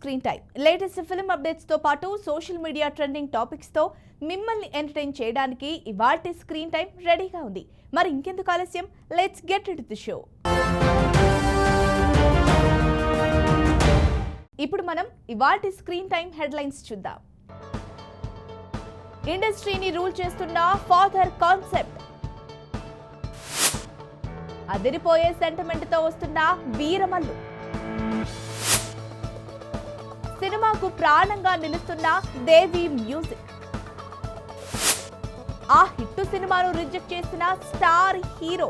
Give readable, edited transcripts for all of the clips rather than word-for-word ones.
Screen time latest film updates తో పాటు social media trending topics తో మిమ్మల్ని ఎంటర్టైన్ చేయడానికి ఇవాల్టి స్క్రీన్ టైం రెడీగా ఉంది. మరి ఇంకెందుకు ఆలస్యం, let's get into the show. ఇప్పుడు మనం ఇవాల్టి స్క్రీన్ టైం హెడ్లైన్స్ చూద్దాం. ఇండస్ట్రీని రూల్ చేస్తున్న ఫాదర్ కాన్సెప్ట్, అదిరిపోయే సెంటిమెంట్ తో వస్తున్న వీరమల్లు, సినిమాకు ప్రాణంగా నిలుస్తున్న దేవి మ్యూజిక్, ఆ హిట్ సినిమాను రిజెక్ట్ చేసిన స్టార్ హీరో.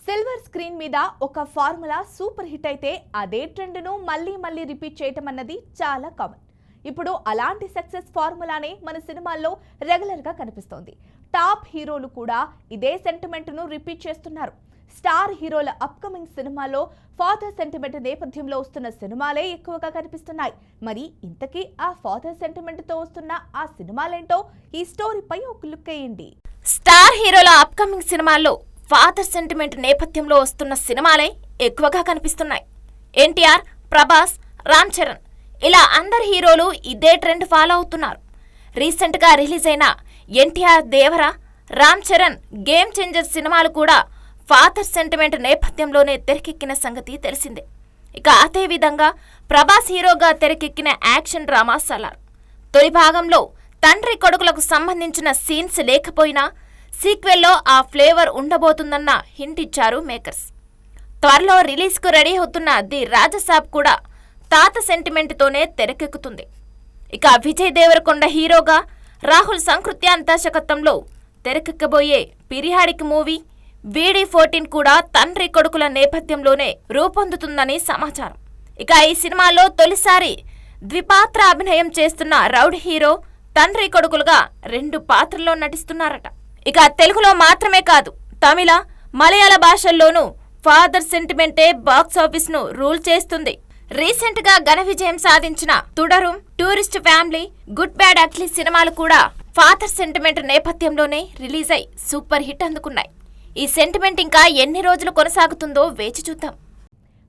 సిల్వర్ స్క్రీన్ మీద ఒక ఫార్ములా సూపర్ హిట్ అయితే అదే ట్రెండ్ ను మళ్ళీ రిపీట్ చేయటం అన్నది చాలా కామన్. ఇప్పుడు అలాంటి సక్సెస్ ఫార్ములానే మన సినిమాల్లో రెగ్యులర్ గా కనిపిస్తోంది. టాప్ హీరోలు కూడా ఇదే సెంటిమెంట్ ను రిపీట్ చేస్తున్నారు. స్టార్ హీరోల అప్కమింగ్ సినిమాలో ఫాదర్ సెంటిమెంట్ నేపథ్యంలో వస్తున్న సినిమాలే ఎక్కువగా కనిపిస్తున్నాయి. మరి ఇంతకీ ఆ ఫాదర్ సెంటిమెంట్ తో వస్తున్న ఆ సినిమాలేంటో ఈ స్టోరీపై ఒక లుక్ వేయండి. స్టార్ హీరోల అప్కమింగ్ సినిమాల్లో ఫాదర్ సెంటిమెంట్ నేపథ్యంలో వస్తున్న సినిమాలే ఎక్కువగా కనిపిస్తున్నాయి. ఎన్టీఆర్, ప్రభాస్, రామ్ చరణ్ ఇలా అందరు హీరోలు ఇదే ట్రెండ్ ఫాలో అవుతున్నారు. రీసెంట్ గా రిలీజ్ అయిన ఎన్టీఆర్, దేవర, రామ్ చరణ్ గేమ్ చేంజర్ సినిమాలు కూడా ఫాదర్ సెంటిమెంట్ నేపథ్యంలోనే తెరకెక్కిన సంగతి తెలిసిందే. ఇక అదే విధంగా ప్రభాస్ హీరోగా తెరకెక్కిన యాక్షన్ డ్రామా సలార్ తొలి భాగంలో తండ్రి కొడుకులకు సంబంధించిన సీన్స్ లేకపోయినా సీక్వెల్లో ఆ ఫ్లేవర్ ఉండబోతుందన్న హింట్ ఇచ్చారు మేకర్స్. త్వరలో రిలీజ్కు రెడీ అవుతున్న ది రాజసాబ్ కూడా తాత సెంటిమెంట్తోనే తెరకెక్కుతుంది. ఇక విజయ్ దేవరకొండ హీరోగా రాహుల్ సంకృత్యాన్ దర్శకత్వంలో తెరకెక్కబోయే పిరియాడిక్ మూవీ VD14 కూడా తండ్రి కొడుకుల నేపథ్యంలోనే రూపొందుతుందని సమాచారం. ఇక ఈ సినిమాలో తొలిసారి ద్విపాత్ర అభినయం చేస్తున్న రౌడీ హీరో తండ్రి కొడుకులుగా 2 పాత్రల్లో నటిస్తున్నారట. ఇక తెలుగులో మాత్రమే కాదు, తమిళ, మలయాళ భాషల్లోనూ ఫాదర్ సెంటిమెంటే బాక్సాఫీస్ ను రూల్ చేస్తుంది. రీసెంట్ గా ఘన విజయం సాధించిన Thudarum, tourist family, good bad ugly సినిమాలు కూడా ఫాదర్ సెంటిమెంట్ నేపథ్యంలోనే రిలీజ్ అయి సూపర్ హిట్ అందుకున్నాయి. ఈ సెంటిమెంట్ ఇంకా ఎన్ని రోజులు కొనసాగుతుందో వేచి చూద్దాం.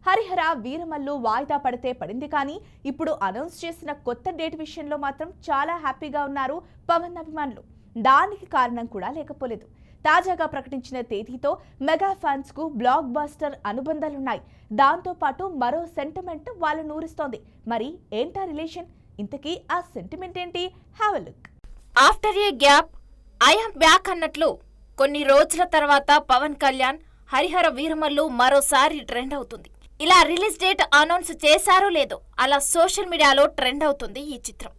హరిహర వీరమల్లు వాయిదా పడితే పడింది, కానీ ఇప్పుడు అనౌన్స్ చేసిన కొత్త డేట్ విషయంలో మాత్రం చాలా హ్యాపీగా ఉన్నారు పవన్ అభిమానులు. దానికి కారణం కూడా లేకపోలేదు. తాజాగా ప్రకటించిన తేదీతో మెగా ఫ్యాన్స్ కు బ్లాక్ బస్టర్ అనుబంధాలున్నాయి. దాంతో పాటు మరో సెంటిమెంట్ వాళ్ళు నూరిస్తోంది. మరి ఏంటా రిలేషన్? ఇంతకీ ఆ సెంటిమెంట్ ఏంటి? Have a look. After A gap I am back అన్నట్లు కొన్ని రోజుల తర్వాత పవన్ కళ్యాణ్ హరిహర వీరమల్లు మరోసారి ట్రెండ్ అవుతుంది. ఇలా రిలీజ్ డేట్ అనౌన్స్ చేశారో లేదో అలా సోషల్ మీడియాలో ట్రెండ్ అవుతుంది ఈ చిత్రం.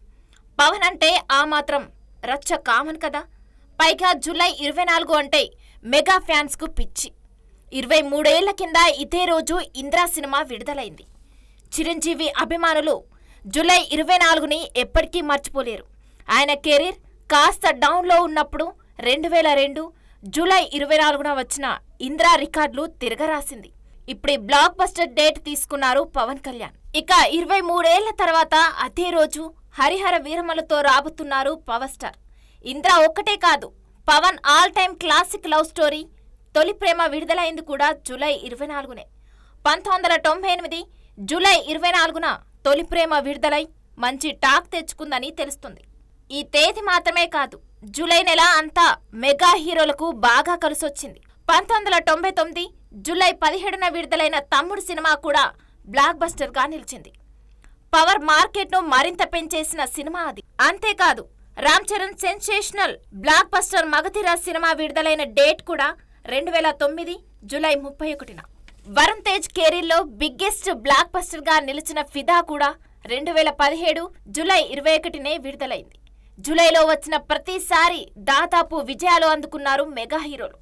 పవన్ అంటే ఆ మాత్రం రచ్చ కామన్ కదా. పైగా జూలై 24 అంటే మెగా ఫ్యాన్స్ కు పిచ్చి. 23 ఏళ్ల కింద ఇదే రోజు ఇంద్రా సినిమా విడుదలైంది. చిరంజీవి అభిమానులు జూలై 24ని ఎప్పటికీ మర్చిపోలేరు. ఆయన కెరీర్ కాస్త డౌన్లో ఉన్నప్పుడు 2002 జూలై 24న వచ్చిన ఇంద్రా రికార్డులు తిరగరాసింది. ఇప్పుడు బ్లాక్ బస్టర్ డేట్ తీసుకున్నారు పవన్ కళ్యాణ్. ఇక 23 ఏళ్ల తర్వాత అదే రోజు హరిహర వీరమలతో రాబోతున్నారు పవర్ స్టార్. ఇంద్రా ఒక్కటే కాదు, Pawan all time classic love story తొలి ప్రేమ విడుదలైంది కూడా జూలై 24నే. 1998 జూలై 24న తొలి ప్రేమ విడుదలై మంచి టాక్ తెచ్చుకుందని తెలుస్తుంది. ఈ తేదీ మాత్రమే కాదు, జూలై నెల అంతా మెగా హీరోలకు బాగా కలిసొచ్చింది. 1999 జూలై 17న విడుదలైన తమ్ముడు సినిమా కూడా బ్లాక్ బస్టర్ గా నిలిచింది. పవర్ మార్కెట్ ను మరింత పెంచేసిన సినిమా అది. అంతేకాదు, Ram Charan sensational block buster Magadheera cinema విడుదలైన డేట్ కూడా 2009 జూలై 31న. వరుణ్ తేజ్ కెరీర్లో బిగ్గెస్ట్ బ్లాక్ బస్టర్ గా నిలిచిన ఫిదా కూడా 2017 జూలై 21నే విడుదలైంది. జూలైలో వచ్చిన ప్రతిసారి దాదాపు విజయాలు అందుకున్నారు మెగా హీరోలు.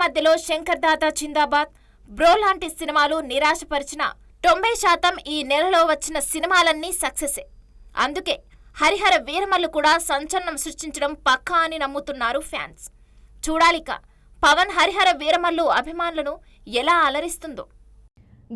మధ్యలో శంకర్ దాదా జిందాబాద్, బ్రో లాంటి సినిమాలు నిరాశపరిచిన 90% ఈ నెలలో వచ్చిన సినిమాలన్నీ సక్సెసే. అందుకే హరిహర వీరమల్లు కూడా సంచలనం సృష్టించడం పక్కా అని నమ్ముతున్నారు ఫ్యాన్స్. చూడాలిక పవన్ హరిహర వీరమల్లు అభిమానులను ఎలా అలరిస్తుందో.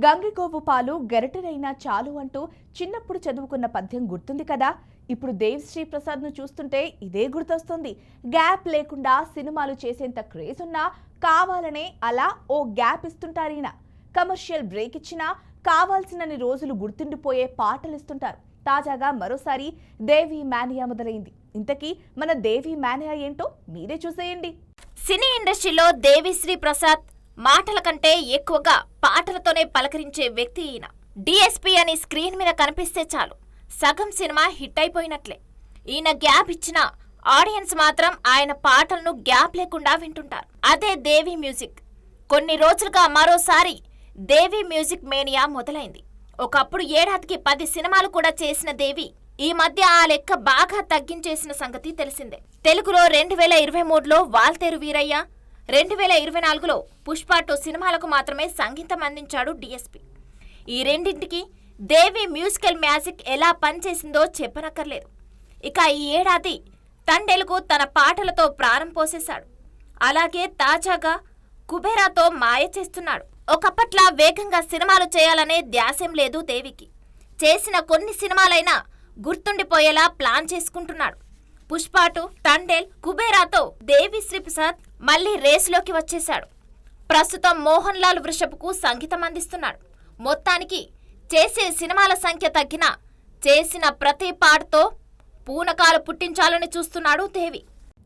గంగిగోవు పాలు గరిటెనైనా చాలు అంటూ చిన్నప్పుడు చదువుకున్న పద్యం గుర్తుంది కదా. ఇప్పుడు దేవిశ్రీ ప్రసాద్ ను చూస్తుంటే ఇదే గుర్తొస్తుంది. గ్యాప్ లేకుండా సినిమాలు చేసేంత క్రేజ్ ఉన్నా కావాలనే అలా ఓ గ్యాప్ ఇస్తుంటారీన. కమర్షియల్ బ్రేక్ ఇచ్చినా కావాల్సినన్ని రోజులు గుర్తుండిపోయే పాటలు ఇస్తుంటారు. తాజాగా మరోసారి దేవి మానియా మొదలైంది. ఇంతకీ మన దేవి మానియా ఏంటో మీరే చూసేయండి. సినీ ఇండస్ట్రీలో దేవిశ్రీ ప్రసాద్ మాటల కంటే ఎక్కువగా పాటలతోనే పలకరించే వ్యక్తి ఈయన. డిఎస్పీ అని స్క్రీన్ మీద కనిపిస్తే చాలు సగం సినిమా హిట్ అయిపోయినట్లే. ఈయన గ్యాప్ ఇచ్చిన ఆడియన్స్ మాత్రం ఆయన పాటలను గ్యాప్ లేకుండా వింటుంటారు. అదే దేవి మ్యూజిక్. కొన్ని రోజులుగా మరోసారి దేవి మ్యూజిక్ మేనియా మొదలైంది. ఒకప్పుడు ఏడాదికి 10 సినిమాలు కూడా చేసిన దేవి ఈ మధ్య ఆ లెక్క బాగా తగ్గించేసిన సంగతి తెలిసిందే. తెలుగులో 2023లో వాల్తేరు వీరయ్య, 2024లో పుష్ప 2 సినిమాలకు మాత్రమే సంగీతం అందించాడు డిఎస్పీ. ఈ రెండింటికి దేవి మ్యూజికల్ మ్యాజిక్ ఎలా పనిచేసిందో చెప్పనక్కర్లేదు. ఇక ఈ ఏడాది తండెలుగు తన పాటలతో ప్రాణం పోసేశాడు. అలాగే తాజాగా కుబేరాతో మాయ చేస్తున్నాడు. ఒకప్పట్లా వేగంగా సినిమాలు చేయాలనే ధ్యాసేం లేదు దేవికి. చేసిన కొన్ని సినిమాలైనా గుర్తుండిపోయేలా ప్లాన్ చేసుకుంటున్నాడు. పుష్ప 2, తండేల్, కుబేరాతో దేవిశ్రీ ప్రసాద్ మళ్లీ రేసులోకి వచ్చేశాడు. ప్రస్తుతం మోహన్ లాల్ వృషభ్కు సంగీతం అందిస్తున్నాడు. మొత్తానికి చేసే సినిమాల సంఖ్య తగ్గినా చేసిన ప్రతి పాటతో పూనకాలు పుట్టించాలని చూస్తున్నాడు దేవి.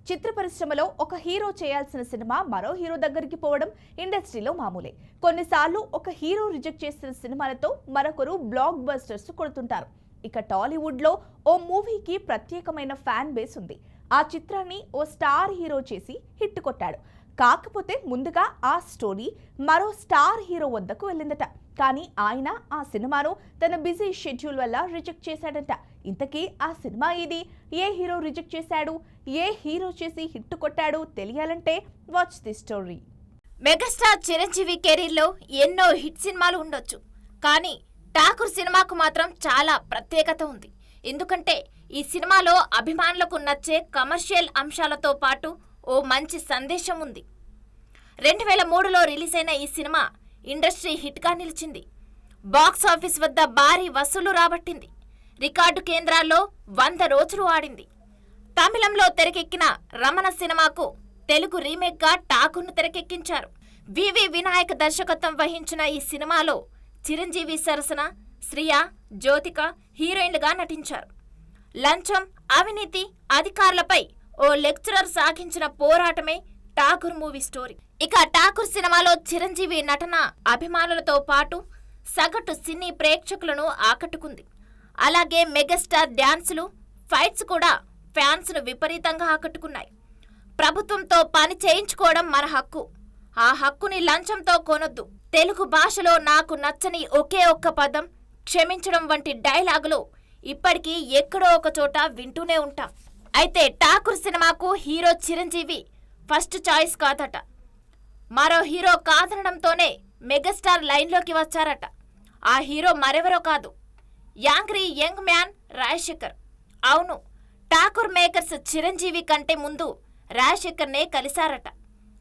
చిత్ర పరిశ్రమలో ఒక హీరో చేయాల్సిన సినిమా మరో హీరో దగ్గరికి పోవడం ఇండస్ట్రీలో మామూలే. కొన్నిసార్లు ఒక హీరో రిజెక్ట్ చేసిన సినిమాలతో మరొకరు బ్లాక్ బస్టర్స్ కొడుతుంటారు. ఇక టాలీవుడ్లో ఓ మూవీకి ప్రత్యేకమైన ఫ్యాన్ బేస్ ఉంది. ఆ చిత్రాన్ని ఓ స్టార్ హీరో చేసి హిట్ కొట్టాడు. కాకపోతే ముందుగా ఆ స్టోరీ మరో స్టార్ హీరో వద్దకు వెళ్ళిందట. కానీ ఆయన ఆ సినిమాను తన బిజీ షెడ్యూల్ వల్ల రిజెక్ట్ చేశాడంట. ఇంతకీ ఆ సినిమా ఇది? ఏ హీరో రిజెక్ట్ చేశాడు? ఏ హీరో చేసి హిట్ కొట్టాడు? తెలియాలంటే watch the story. Megastar Chiranjeevi కెరీర్లో ఎన్నో హిట్ సినిమాలు ఉండొచ్చు. కానీ ఠాకూర్ సినిమాకు మాత్రం చాలా ప్రత్యేకత ఉంది. ఎందుకంటే ఈ సినిమాలో అభిమానులకు నచ్చే కమర్షియల్ అంశాలతో పాటు ఓ మంచి సందేశం ఉంది. 2003లో రిలీజ్ అయిన ఈ సినిమా ఇండస్ట్రీ హిట్గా నిలిచింది. బాక్స్ ఆఫీస్ వద్ద భారీ వసూలు రాబట్టింది. రికార్డు కేంద్రాల్లో 100 రోజులు ఆడింది. తమిళంలో తెరకెక్కిన రమణ సినిమాకు తెలుగు రీమేక్గా ఠాకూర్ను తెరకెక్కించారు. వివి వినాయక్ దర్శకత్వం వహించిన ఈ సినిమాలో చిరంజీవి సరసన శ్రియా, జ్యోతిక హీరోయిన్లుగా నటించారు. లంచం, అవినీతి, అధికారులపై ఓ లెక్చరర్ సాగించిన పోరాటమే ఠాకూర్ మూవీ స్టోరీ. ఇక ఠాకూర్ సినిమాలో చిరంజీవి నటన అభిమానులతో పాటు సగటు సినీ ప్రేక్షకులను ఆకట్టుకుంది. అలాగే మెగాస్టార్ డ్యాన్సులు, ఫైట్స్ కూడా ఫ్యాన్స్ను విపరీతంగా ఆకట్టుకున్నాయి. ప్రభుత్వంతో పని చేయించుకోవడం మన హక్కు. ఆ హక్కుని లంచంతో కొనొద్దు. తెలుగు భాషలో నాకు నచ్చని ఒకే ఒక్క పదం క్షమించడం వంటి డైలాగులు ఇప్పటికీ ఎక్కడో ఒక చోట వింటూనే ఉంటాం. అయితే ఠాకూర్ సినిమాకు హీరో చిరంజీవి ఫస్ట్ చాయిస్ కాదట. మరో హీరో కాదనడంతోనే మెగాస్టార్ లైన్లోకి వచ్చారట. ఆ హీరో మరెవరో కాదు, యాంగ్రీ యంగ్ మ్యాన్ రాజశేఖర్. అవును, ఠాకూర్ మేకర్స్ చిరంజీవి కంటే ముందు రాజశేఖర్నే కలిశారట.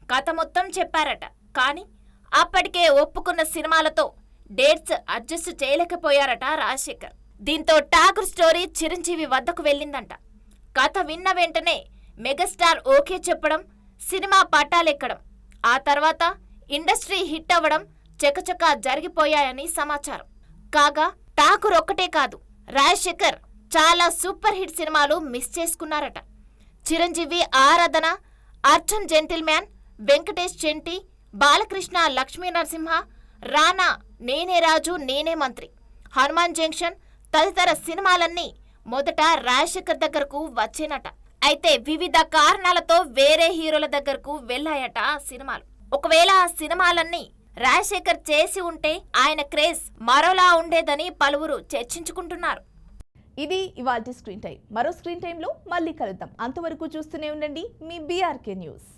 కథ మొత్తం చెప్పారట. కానీ అప్పటికే ఒప్పుకున్న సినిమాలతో డేట్స్ అడ్జస్ట్ చేయలేకపోయారట రాజశేఖర్. దీంతో ఠాకూర్ స్టోరీ చిరంజీవి వద్దకు వెళ్ళిందంట. కథ విన్న వెంటనే మెగాస్టార్ ఓకే చెప్పడం, సినిమా పట్టాలెక్కడం, ఆ తర్వాత ఇండస్ట్రీ హిట్ అవ్వడం చకచకా జరిగిపోయాయని సమాచారం. కాగా ఠాకూర్ ఒక్కటే కాదు, రాజశేఖర్ చాలా సూపర్ హిట్ సినిమాలు మిస్ చేసుకున్నారట. చిరంజీవి ఆరాధన, అర్జున్ జెంటిల్మ్యాన్, వెంకటేష్ చెంటి, బాలకృష్ణ లక్ష్మీ నరసింహ, రానా నేనే రాజు నేనే మంత్రి, హనుమాన్ జంక్షన్ తదితర సినిమాలన్నీ మొదట రాజశేఖర్ దగ్గరకు వచ్చేనట. అయితే వివిధ కారణాలతో వేరే హీరోల దగ్గరకు వెళ్ళాయట ఆ సినిమాలు. ఒకవేళ ఆ సినిమాలన్నీ రాజశేఖర్ చేసి ఉంటే ఆయన క్రేజ్ మరోలా ఉండేదని పలువురు చర్చించుకుంటున్నారు. ఇది ఇవాల్టి స్క్రీన్ టైం. మరో స్క్రీన్ టైంలో మళ్ళీ కలుద్దాం. అంతవరకు చూస్తూనే ఉండండి మీ బీఆర్కే న్యూస్.